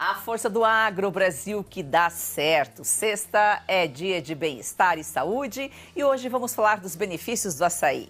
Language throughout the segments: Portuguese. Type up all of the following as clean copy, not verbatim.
A força do agro, Brasil que dá certo. Sexta é dia de bem-estar e saúde e hoje vamos falar dos benefícios do açaí.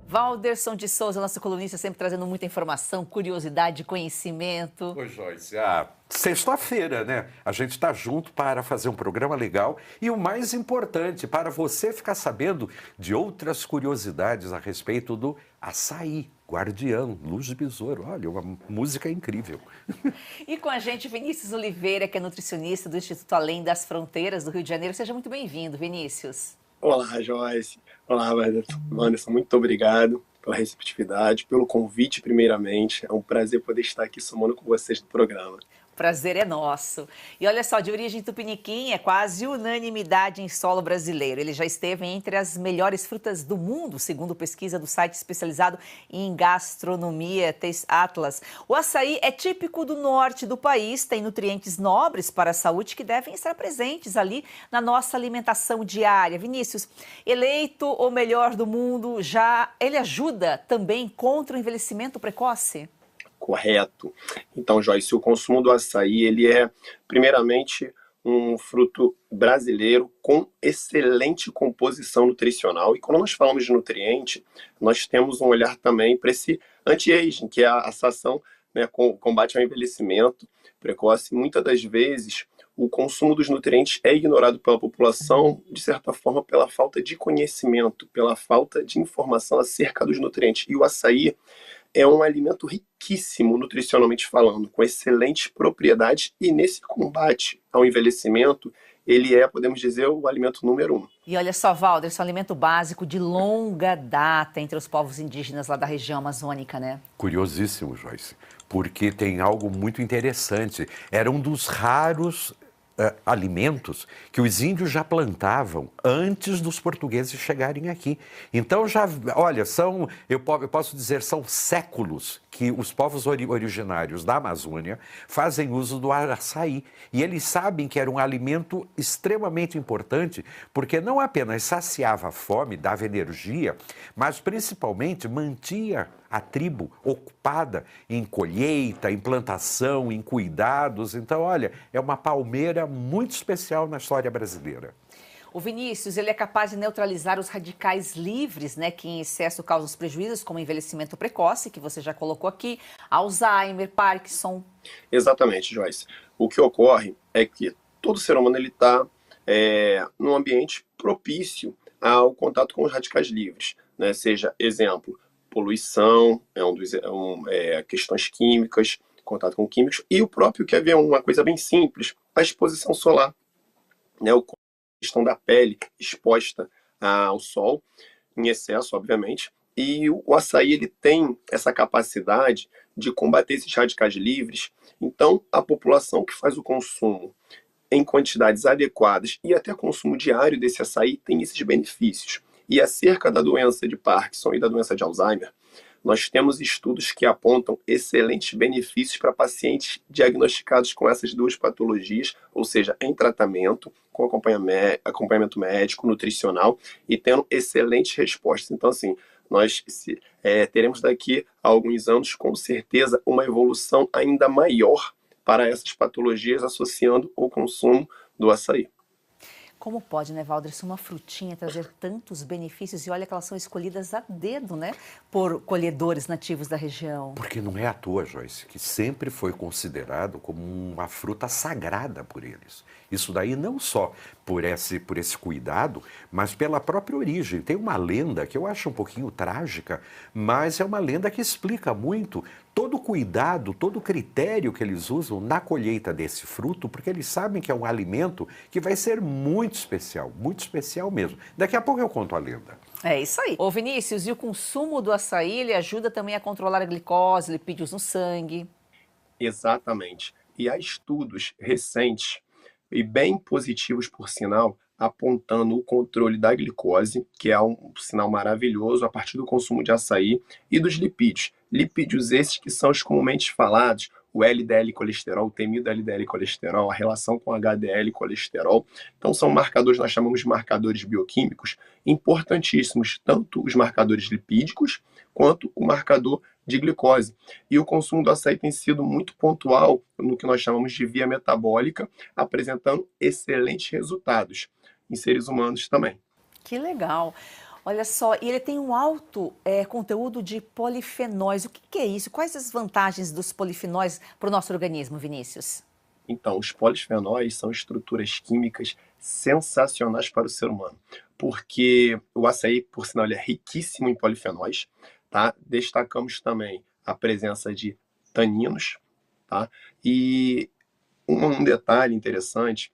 Valderson de Souza, nosso colunista, sempre trazendo muita informação, curiosidade, conhecimento. Oi, Joyce. Sexta-feira, né? A gente está junto para fazer um programa legal e o mais importante, para você ficar sabendo de outras curiosidades a respeito do açaí, guardião, luz de besouro. Olha, uma música incrível. E com a gente, Vinícius Oliveira, que é nutricionista do Instituto Além das Fronteiras do Rio de Janeiro. Seja muito bem-vindo, Vinícius. Olá, Joyce. Olá, Wanderson. Muito obrigado pela receptividade, pelo convite, primeiramente. É um prazer poder estar aqui somando com vocês no programa. Prazer é nosso. E olha só, de origem tupiniquim, é quase unanimidade em solo brasileiro. Ele já esteve entre as melhores frutas do mundo, segundo pesquisa do site especializado em gastronomia Taste Atlas. O açaí é típico do norte do país, tem nutrientes nobres para a saúde que devem estar presentes ali na nossa alimentação diária. Vinícius, eleito o melhor do mundo, ele ajuda também contra o envelhecimento precoce? Correto. Então, Joyce, o consumo do açaí, ele é, primeiramente, um fruto brasileiro com excelente composição nutricional. E quando nós falamos de nutriente, nós temos um olhar também para esse anti-aging, que é a ação, né, combate ao envelhecimento precoce. Muitas das vezes, o consumo dos nutrientes é ignorado pela população, de certa forma, pela falta de conhecimento, pela falta de informação acerca dos nutrientes. E o açaí é um alimento riquíssimo, nutricionalmente falando, com excelentes propriedades e nesse combate ao envelhecimento, ele é, podemos dizer, o alimento número 1. E olha só, Valder, esse é um alimento básico de longa data entre os povos indígenas lá da região amazônica, né? Curiosíssimo, Joyce, porque tem algo muito interessante. Era um dos raros alimentos que os índios já plantavam antes dos portugueses chegarem aqui. Então olha, eu posso dizer, são séculos que os povos originários da Amazônia fazem uso do açaí. E eles sabem que era um alimento extremamente importante, porque não apenas saciava a fome, dava energia, mas principalmente mantinha a tribo ocupada em colheita, em plantação, em cuidados. Então, olha, é uma palmeira muito especial na história brasileira. O Vinícius, ele é capaz de neutralizar os radicais livres, né, que em excesso causam os prejuízos, como envelhecimento precoce, que você já colocou aqui, Alzheimer, Parkinson. Exatamente, Joyce. O que ocorre é que todo ser humano está num ambiente propício ao contato com os radicais livres, né? Seja, exemplo, poluição, questões químicas, contato com químicos, e o próprio, quer ver uma coisa bem simples, a exposição solar, né? A questão da pele exposta ao sol, em excesso, obviamente, e o açaí ele tem essa capacidade de combater esses radicais livres. Então, a população que faz o consumo em quantidades adequadas e até consumo diário desse açaí tem esses benefícios. E acerca da doença de Parkinson e da doença de Alzheimer, nós temos estudos que apontam excelentes benefícios para pacientes diagnosticados com essas duas patologias, ou seja, em tratamento, com acompanhamento médico, nutricional e tendo excelentes respostas. Então, assim, nós teremos daqui a alguns anos, com certeza, uma evolução ainda maior para essas patologias associando o consumo do açaí. Como pode, né, Valderson, uma frutinha trazer tantos benefícios? E olha que elas são escolhidas a dedo, né, por colhedores nativos da região. Porque não é à toa, Joyce, que sempre foi considerado como uma fruta sagrada por eles. Isso daí não só por esse cuidado, mas pela própria origem. Tem uma lenda que eu acho um pouquinho trágica, mas é uma lenda que explica muito todo o cuidado, todo o critério que eles usam na colheita desse fruto, porque eles sabem que é um alimento que vai ser muito especial mesmo. Daqui a pouco eu conto a lenda. É isso aí. Ô Vinícius, e o consumo do açaí, ele ajuda também a controlar a glicose, lipídios no sangue? Exatamente. E há estudos recentes e bem positivos, por sinal, apontando o controle da glicose, que é um sinal maravilhoso a partir do consumo de açaí, e dos lipídios. Lipídios esses que são os comumente falados, o LDL colesterol, o temido LDL colesterol, a relação com HDL colesterol. Então são marcadores, nós chamamos de marcadores bioquímicos, importantíssimos, tanto os marcadores lipídicos, quanto o marcador de glicose. E o consumo do açaí tem sido muito pontual no que nós chamamos de via metabólica, apresentando excelentes resultados em seres humanos também. Que legal. Olha só, e ele tem um alto conteúdo de polifenóis. O que é isso? Quais as vantagens dos polifenóis para o nosso organismo, Vinícius? Então, os polifenóis são estruturas químicas sensacionais para o ser humano, porque o açaí, por sinal, ele é riquíssimo em polifenóis, tá? Destacamos também a presença de taninos, tá? E um detalhe interessante,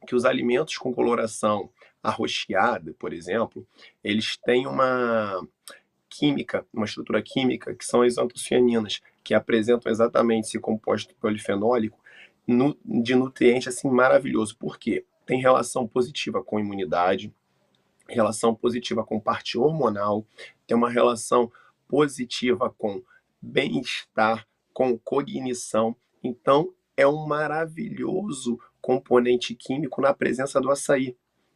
que os alimentos com coloração arroxeada, por exemplo, eles têm uma química, uma estrutura química, que são as antocianinas, que apresentam exatamente esse composto polifenólico de nutriente assim maravilhoso. Por quê? Tem relação positiva com imunidade, relação positiva com parte hormonal, tem uma relação positiva com bem-estar, com cognição. Então, é um maravilhoso componente químico na presença do açaí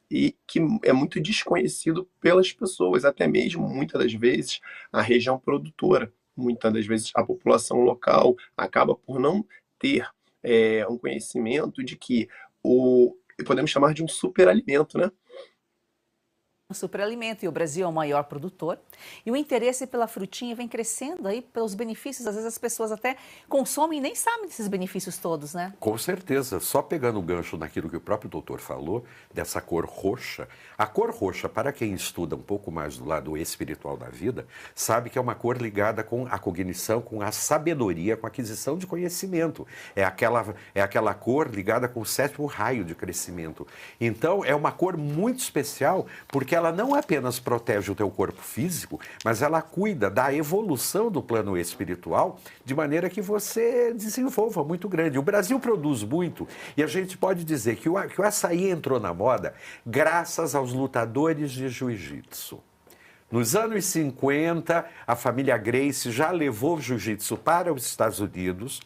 e que é muito desconhecido pelas pessoas, até mesmo, muitas das vezes, a região produtora. Muitas das vezes, a população local acaba por não ter um conhecimento de que podemos chamar de um superalimento, né? Um superalimento, e o Brasil é o maior produtor. E o interesse pela frutinha vem crescendo aí pelos benefícios. Às vezes as pessoas até consomem e nem sabem desses benefícios todos, né? Com certeza, só pegando o gancho naquilo que o próprio doutor falou, dessa cor roxa. A cor roxa, para quem estuda um pouco mais do lado espiritual da vida, sabe que é uma cor ligada com a cognição, com a sabedoria, com a aquisição de conhecimento. É aquela cor ligada com o sétimo raio de crescimento. Então, é uma cor muito especial, porque ela não apenas protege o teu corpo físico, mas ela cuida da evolução do plano espiritual, de maneira que você desenvolva muito grande. O Brasil produz muito e a gente pode dizer que o açaí entrou na moda graças aos lutadores de jiu-jitsu. Nos anos 50, a família Gracie já levou o jiu-jitsu para os Estados Unidos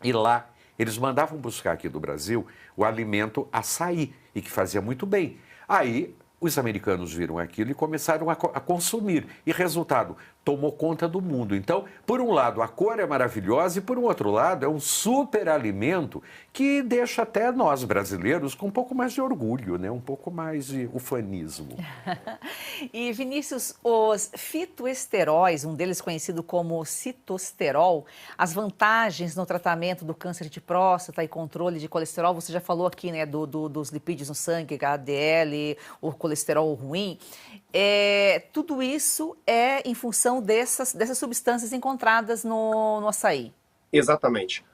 e lá eles mandavam buscar aqui do Brasil o alimento açaí, e que fazia muito bem. Aí os americanos viram aquilo e começaram a consumir. E resultado, tomou conta do mundo. Então, por um lado, a cor é maravilhosa e, por um outro lado, é um super alimento que deixa até nós, brasileiros, com um pouco mais de orgulho, né? Um pouco mais de ufanismo. E, Vinícius, os fitoesteróis, um deles conhecido como citosterol, as vantagens no tratamento do câncer de próstata e controle de colesterol, você já falou aqui, né, dos lipídios no sangue, HDL, o colesterol ruim. Tudo isso é em função dessas substâncias encontradas no açaí. Exatamente.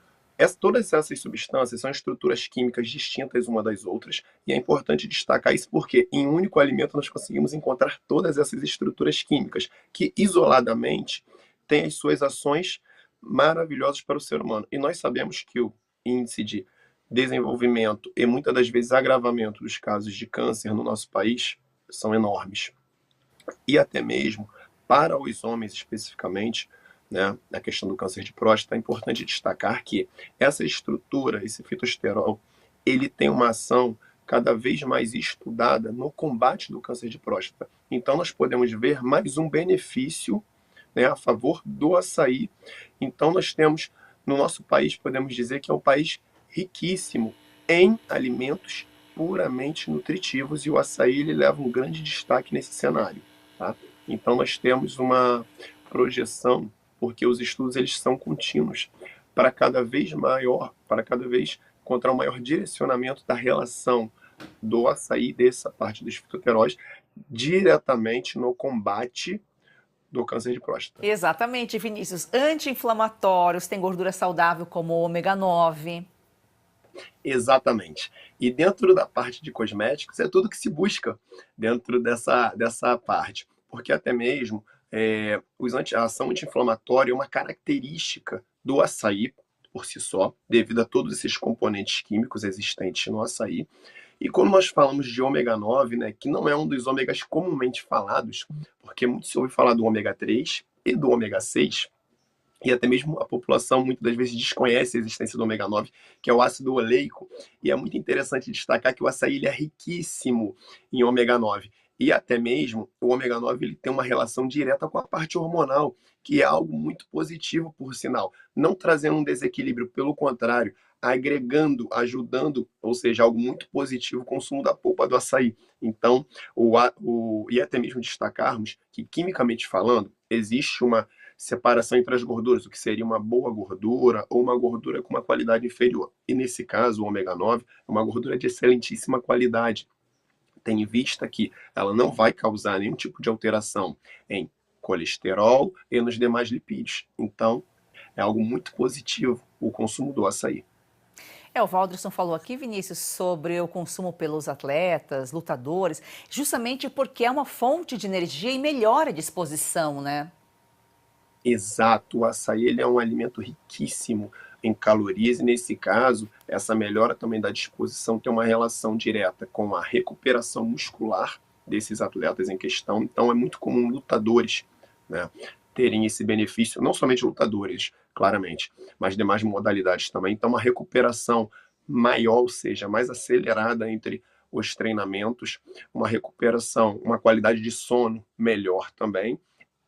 Todas essas substâncias são estruturas químicas distintas uma das outras, e é importante destacar isso porque em um único alimento nós conseguimos encontrar todas essas estruturas químicas, que isoladamente têm as suas ações maravilhosas para o ser humano. E nós sabemos que o índice de desenvolvimento e muitas das vezes agravamento dos casos de câncer no nosso país são enormes. E até mesmo para os homens especificamente, né, na questão do câncer de próstata, é importante destacar que essa estrutura, esse fitosterol, ele tem uma ação cada vez mais estudada no combate do câncer de próstata. Então, nós podemos ver mais um benefício, né, a favor do açaí. Então, nós temos, no nosso país, podemos dizer que é um país riquíssimo em alimentos puramente nutritivos, e o açaí ele leva um grande destaque nesse cenário. Tá? Então, nós temos uma projeção, porque os estudos eles são contínuos, para cada vez encontrar um maior direcionamento da relação do açaí, dessa parte dos fitoteróis, diretamente no combate do câncer de próstata. Exatamente, Vinícius. Anti-inflamatórios, tem gordura saudável como ômega 9. Exatamente. E dentro da parte de cosméticos, é tudo que se busca dentro dessa parte. Porque até mesmo a ação anti-inflamatória é uma característica do açaí por si só, devido a todos esses componentes químicos existentes no açaí. E quando nós falamos de ômega 9, né, que não é um dos ômegas comumente falados, porque muito se ouve falar do ômega 3 e do ômega 6, e até mesmo a população muitas das vezes desconhece a existência do ômega 9, que é o ácido oleico, e é muito interessante destacar que o açaí ele é riquíssimo em ômega 9. E até mesmo o ômega 9 ele tem uma relação direta com a parte hormonal, que é algo muito positivo, por sinal, não trazendo um desequilíbrio, pelo contrário, agregando, ajudando, ou seja, algo muito positivo o consumo da polpa do açaí. Então, e até mesmo destacarmos que, quimicamente falando, existe uma separação entre as gorduras, o que seria uma boa gordura ou uma gordura com uma qualidade inferior. E nesse caso, o ômega 9 é uma gordura de excelentíssima qualidade, tem em vista que ela não vai causar nenhum tipo de alteração em colesterol e nos demais lipídios. Então, é algo muito positivo o consumo do açaí. O Valderson falou aqui, Vinícius, sobre o consumo pelos atletas, lutadores, justamente porque é uma fonte de energia e melhora a disposição, né? Exato, o açaí ele é um alimento riquíssimo em calorias e, nesse caso, essa melhora também da disposição tem uma relação direta com a recuperação muscular desses atletas em questão. Então, é muito comum lutadores, né, terem esse benefício, não somente lutadores, claramente, mas demais modalidades também. Então, uma recuperação maior, ou seja, mais acelerada entre os treinamentos, uma recuperação, uma qualidade de sono melhor também.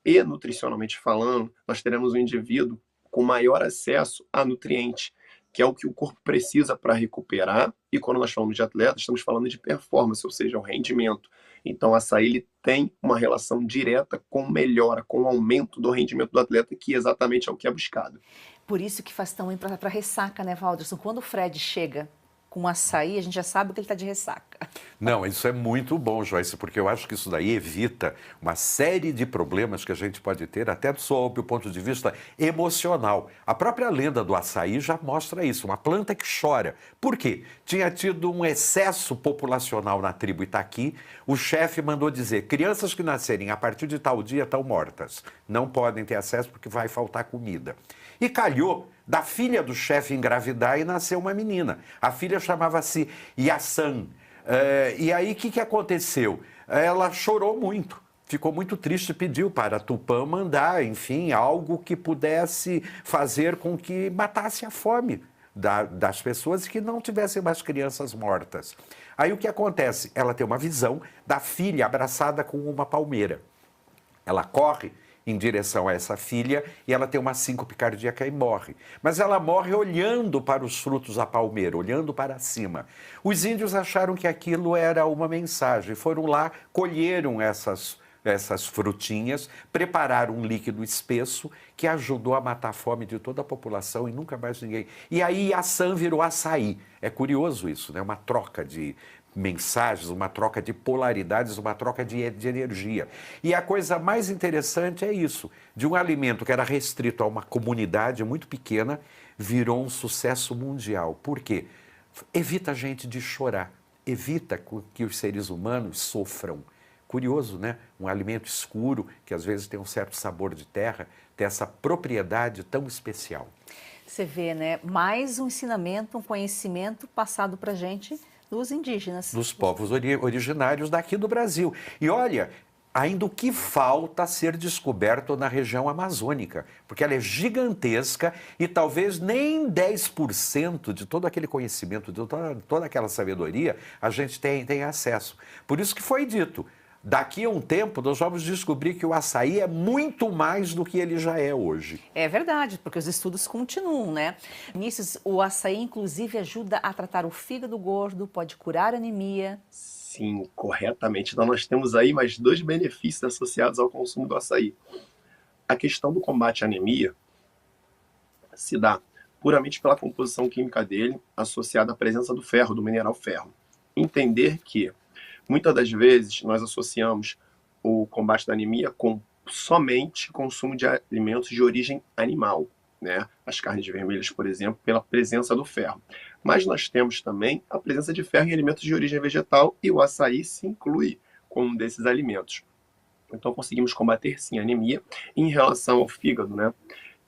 E, nutricionalmente falando, nós teremos um indivíduo com maior acesso a nutrientes, que é o que o corpo precisa para recuperar. E quando nós falamos de atleta, estamos falando de performance, ou seja, o rendimento. Então, o açaí ele tem uma relação direta com melhora, com o aumento do rendimento do atleta, que exatamente é o que é buscado. Por isso que faz tão bem para ressaca, né, Valderson? Quando o Fred chega com açaí, a gente já sabe que ele está de ressaca. Não, isso é muito bom, Joyce, porque eu acho que isso daí evita uma série de problemas que a gente pode ter, até sob o ponto de vista emocional. A própria lenda do açaí já mostra isso, uma planta que chora. Por quê? Tinha tido um excesso populacional na tribo Itaqui, o chefe mandou dizer, crianças que nascerem a partir de tal dia estão mortas, não podem ter acesso porque vai faltar comida. E calhou da filha do chefe engravidar e nasceu uma menina. A filha chamava-se Yassan. E aí, o que aconteceu? Ela chorou muito, ficou muito triste e pediu para Tupã mandar, enfim, algo que pudesse fazer com que matasse a fome das pessoas e que não tivessem mais crianças mortas. Aí, o que acontece? Ela tem uma visão da filha abraçada com uma palmeira. Ela corre em direção a essa filha e ela tem uma síncope cardíaca e morre. Mas ela morre olhando para os frutos da palmeira, olhando para cima. Os índios acharam que aquilo era uma mensagem, foram lá, colheram essas frutinhas, prepararam um líquido espesso que ajudou a matar a fome de toda a população e nunca mais ninguém. E aí Yassan virou açaí. É curioso isso, né? Uma troca de mensagens, uma troca de polaridades, uma troca de energia. E a coisa mais interessante é isso, de um alimento que era restrito a uma comunidade muito pequena, virou um sucesso mundial. Por quê? Evita a gente de chorar, evita que os seres humanos sofram. Curioso, né? Um alimento escuro, que às vezes tem um certo sabor de terra, tem essa propriedade tão especial. Você vê, né? Mais um ensinamento, um conhecimento passado para a gente dos indígenas. Dos povos originários daqui do Brasil. E olha, ainda o que falta ser descoberto na região amazônica, porque ela é gigantesca e talvez nem 10% de todo aquele conhecimento, de toda aquela sabedoria, a gente tem acesso. Por isso que foi dito, daqui a um tempo nós vamos descobrir que o açaí é muito mais do que ele já é hoje. É verdade, porque os estudos continuam, né? Vinícius, o açaí inclusive ajuda a tratar o fígado gordo, pode curar anemia. Sim, corretamente. Então nós temos aí mais 2 benefícios associados ao consumo do açaí. A questão do combate à anemia se dá puramente pela composição química dele, associada à presença do ferro, do mineral ferro. Entender que muitas das vezes nós associamos o combate da anemia com somente consumo de alimentos de origem animal, né? As carnes vermelhas, por exemplo, pela presença do ferro. Mas nós temos também a presença de ferro em alimentos de origem vegetal e o açaí se inclui como um desses alimentos. Então conseguimos combater sim a anemia. Em relação ao fígado, né?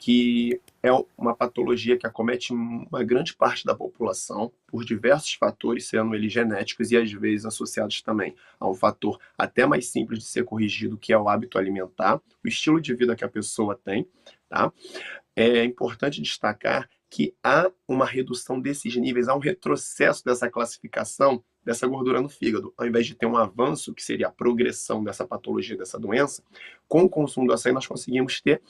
Que é uma patologia que acomete uma grande parte da população por diversos fatores, sendo eles genéticos e às vezes associados também a um fator até mais simples de ser corrigido, que é o hábito alimentar, o estilo de vida que a pessoa tem, tá? É importante destacar que há uma redução desses níveis, há um retrocesso dessa classificação dessa gordura no fígado. Ao invés de ter um avanço, que seria a progressão dessa patologia, dessa doença, com o consumo do açaí nós conseguimos ter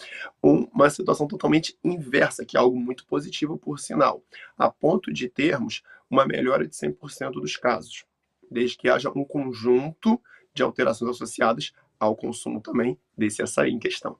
uma situação totalmente inversa, que é algo muito positivo, por sinal, a ponto de termos uma melhora de 100% dos casos, desde que haja um conjunto de alterações associadas ao consumo também desse açaí em questão.